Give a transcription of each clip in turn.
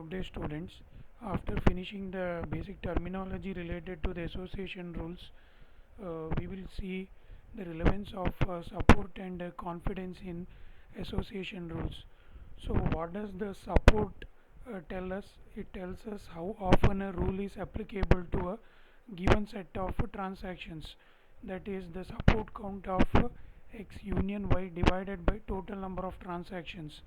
Good day, students. After finishing the basic terminology related to the association rules, we will see the relevance of support and confidence in association rules. So, what does the support tell us? It tells us how often a rule is applicable to a given set of transactions. That is the support count of x union y divided by total number of transactions.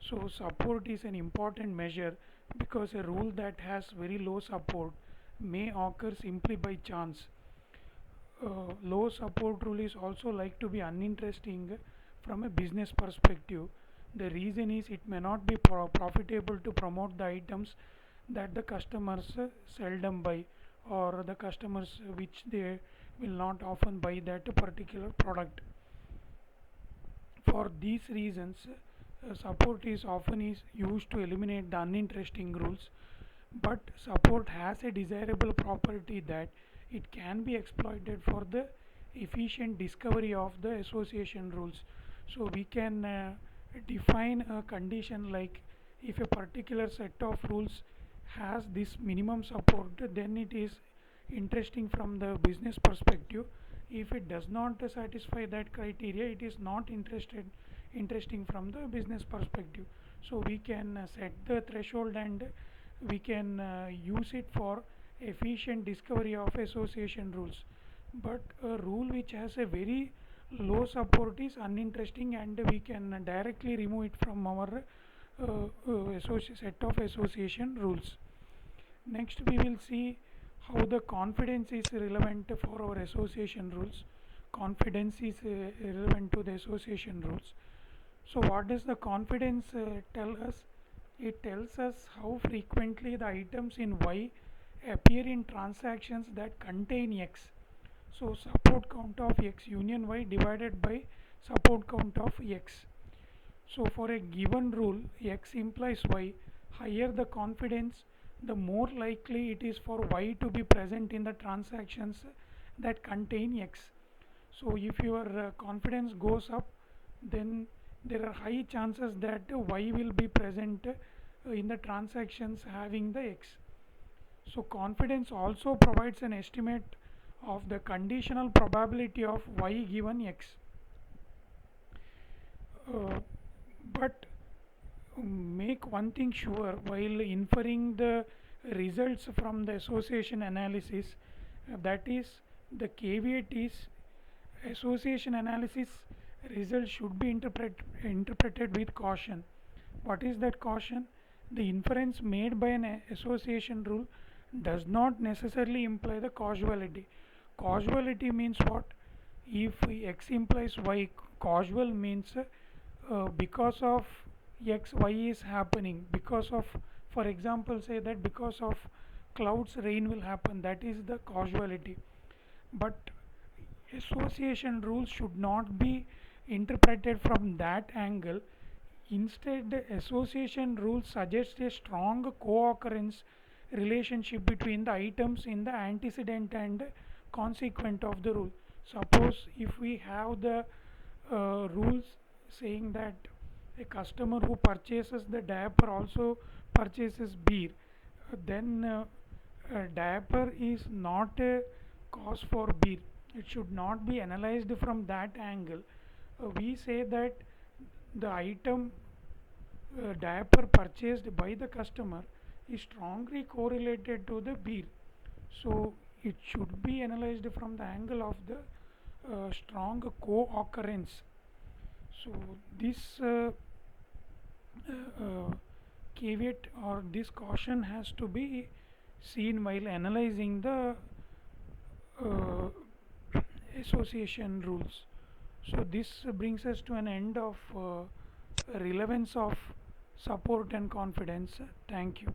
So support is an important measure because a rule that has very low support may occur simply by chance. Low support rule is also like to be uninteresting from a business perspective. The reason is it may not be profitable to promote the items that the customers seldom buy, or the customers which they will not often buy that particular product. For these reasons, support is often used to eliminate the uninteresting rules, but support has a desirable property that it can be exploited for the efficient discovery of the association rules. So we can define a condition like if a particular set of rules has this minimum support, then it is interesting from the business perspective. If it does not satisfy that criteria, it is not interesting from the business perspective. So we can set the threshold, and we can use it for efficient discovery of association rules. But a rule which has a very low support is uninteresting, and we can directly remove it from our set of association rules. Next, we will see how the confidence is relevant for our association rules. Confidence is relevant to the association rules. So what does the confidence tell us? It tells us how frequently the items in Y appear in transactions that contain X. So support count of X union Y divided by support count of X. So for a given rule X implies Y, higher the confidence, the more likely it is for Y to be present in the transactions that contain X. So if your confidence goes up, then there are high chances that Y will be present in the transactions having the X. So confidence also provides an estimate of the conditional probability of Y given X. But make one thing sure while inferring the results from the association analysis, that is, the caveat is association analysis results should be interpreted with caution. What is that caution? The inference made by an association rule does not necessarily imply the causality. Causality means what? If X implies Y, causal means because of X, Y is happening. Because of, for example, say that because of clouds, rain will happen. That is the causality. But association rules should not be interpreted from that angle. Instead, the association rules suggest a strong co-occurrence relationship between the items in the antecedent and consequent of the rule. Suppose if we have the rules saying that a customer who purchases the diaper also purchases beer, then diaper is not a cause for beer. It should not be analyzed from that angle. We say that the item diaper purchased by the customer is strongly correlated to the beer. So it should be analyzed from the angle of the strong co-occurrence. So this caveat or this caution has to be seen while analyzing the association rules. So this brings us to an end of relevance of support and confidence. Thank you.